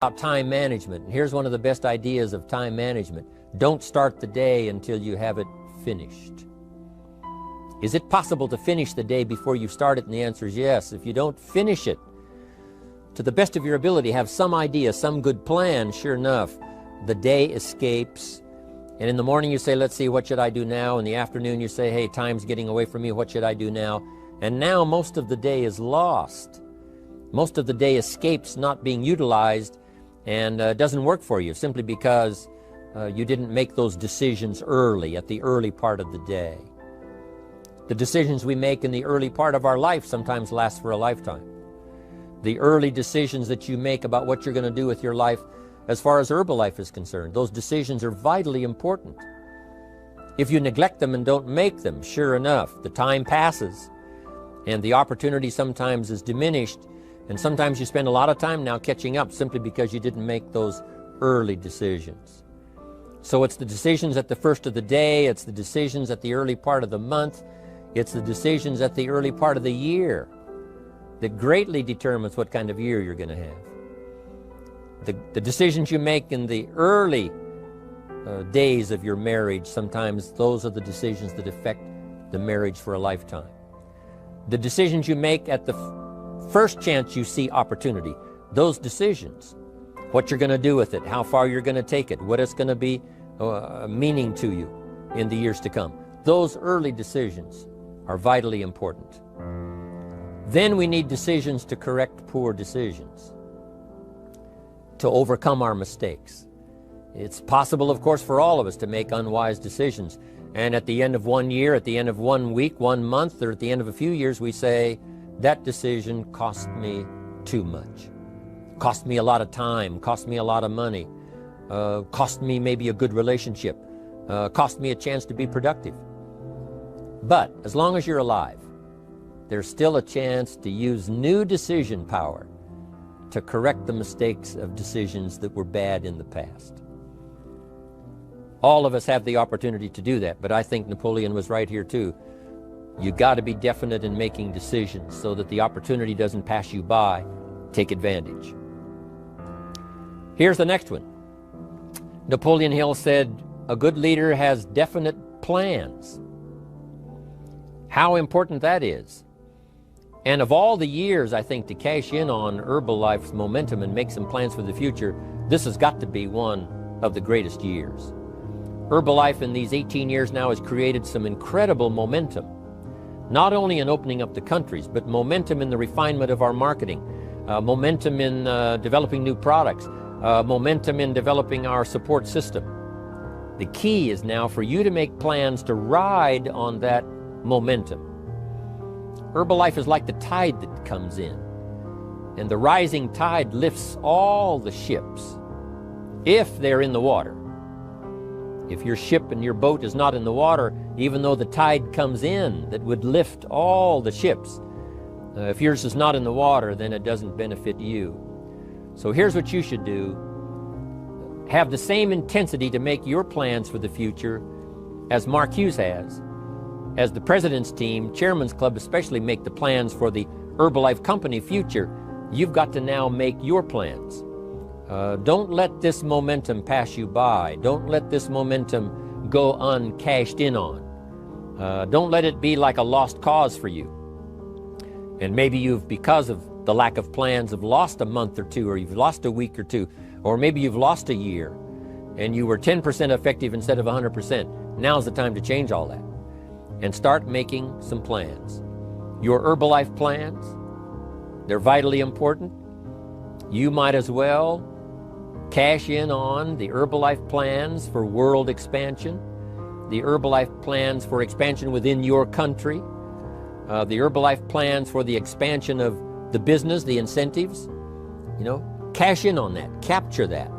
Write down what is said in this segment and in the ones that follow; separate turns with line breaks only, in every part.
About time management. And here's one of the best ideas of time management. Don't start the day until you have it finished. Is it possible to finish the day before you start it? And the answer is yes. If you don't finish it to the best of your ability, have some idea, some good plan, sure enough, the day escapes. And in the morning you say, let's see, what should I do now? In the afternoon you say, hey, time's getting away from me, what should I do now? And now most of the day is lost. Most of the day escapes not being utilized and doesn't work for you simply because you didn't make those decisions early, at the early part of the day. The decisions we make in the early part of our life sometimes last for a lifetime. The early decisions that you make about what you're going to do with your life as far as Herbalife is concerned, those decisions are vitally important. If you neglect them and don't make them, sure enough, the time passes and the opportunity sometimes is diminished. And sometimes you spend a lot of time now catching up simply because you didn't make those early decisions. So it's the decisions at the first of the day, it's the decisions at the early part of the month, it's the decisions at the early part of the year that greatly determines what kind of year you're going to have. The decisions you make in the early days of your marriage, sometimes those are the decisions that affect the marriage for a lifetime. The decisions you make at the first chance you see opportunity, those decisions, what you're going to do with it, how far you're going to take it, what it's going to be meaning to you in the years to come. Those early decisions are vitally important. Then we need decisions to correct poor decisions, to overcome our mistakes. It's possible, of course, for all of us to make unwise decisions. And at the end of 1 year, at the end of 1 week, 1 month, or at the end of a few years, we say, that decision cost me too much. Cost me a lot of time, cost me a lot of money, cost me maybe a good relationship, cost me a chance to be productive. But as long as you're alive, there's still a chance to use new decision power to correct the mistakes of decisions that were bad in the past. All of us have the opportunity to do that, but I think Napoleon was right here too. You got to be definite in making decisions so that the opportunity doesn't pass you by. Take advantage. Here's the next one. Napoleon Hill said, a good leader has definite plans. How important that is. And of all the years, I think, to cash in on Herbalife's momentum and make some plans for the future, this has got to be one of the greatest years. Herbalife in these 18 years now has created some incredible momentum. Not only in opening up the countries, but momentum in the refinement of our marketing, momentum in developing new products, momentum in developing our support system. The key is now for you to make plans to ride on that momentum. Herbalife is like the tide that comes in, and the rising tide lifts all the ships, if they're in the water. If your ship and your boat is not in the water, even though the tide comes in that would lift all the ships, if yours is not in the water, then it doesn't benefit you. So here's what you should do. Have the same intensity to make your plans for the future as Mark Hughes has. As the President's team, Chairman's Club especially, make the plans for the Herbalife Company future, you've got to now make your plans. Don't let this momentum pass you by. Don't let this momentum go uncashed in on. Don't let it be like a lost cause for you. And maybe you've, because of the lack of plans, have lost a month or two, or you've lost a week or two, or maybe you've lost a year, and you were 10% effective instead of 100%. Now's the time to change all that and start making some plans. Your Herbalife plans, they're vitally important. You might as well cash in on the Herbalife plans for world expansion, the Herbalife plans for expansion within your country, the Herbalife plans for the expansion of the business, the incentives. You know, cash in on that, capture that,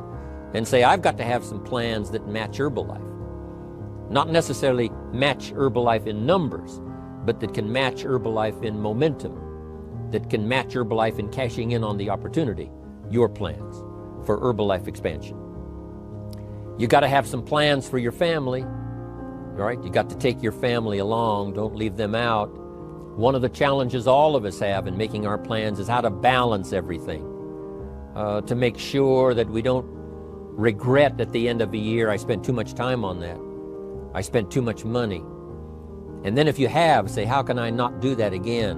and say, I've got to have some plans that match Herbalife. Not necessarily match Herbalife in numbers, but that can match Herbalife in momentum, that can match Herbalife in cashing in on the opportunity, your plans for Herbalife expansion. You got to have some plans for your family, all right? You got to take your family along, don't leave them out. One of the challenges all of us have in making our plans is how to balance everything. to make sure that we don't regret at the end of a year, I spent too much time on that. I spent too much money. And then if you have, say, how can I not do that again?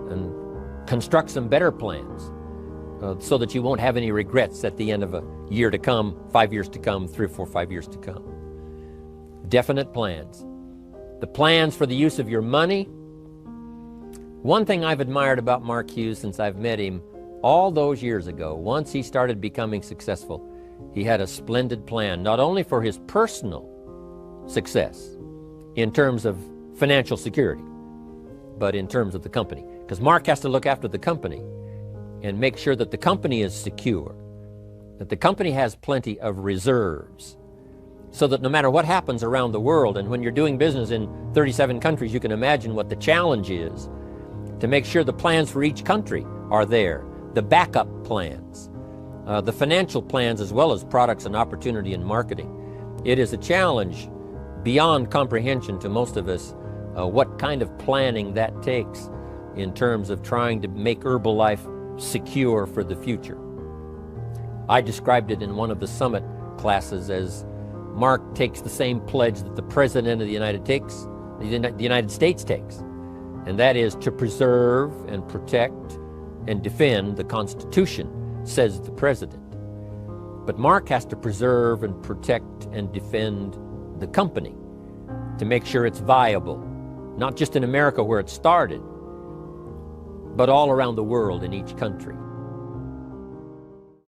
And construct some better plans so that you won't have any regrets at the end of a year to come, 5 years to come, 3 or 4, 5 years to come. Definite plans. The plans for the use of your money. One thing I've admired about Mark Hughes since I've met him all those years ago, once he started becoming successful, he had a splendid plan, not only for his personal success in terms of financial security, but in terms of the company. Because Mark has to look after the company and make sure that the company is secure, that the company has plenty of reserves, so that no matter what happens around the world, and when you're doing business in 37 countries, you can imagine what the challenge is to make sure the plans for each country are there, the backup plans, the financial plans, as well as products and opportunity and marketing. It is a challenge beyond comprehension to most of us what kind of planning that takes in terms of trying to make Herbalife secure for the future. I described it in one of the summit classes as Mark takes the same pledge that the President of the United States takes, and that is to preserve and protect and defend the Constitution, says the President. But Mark has to preserve and protect and defend the company to make sure it's viable, not just in America where it started, but all around the world in each country.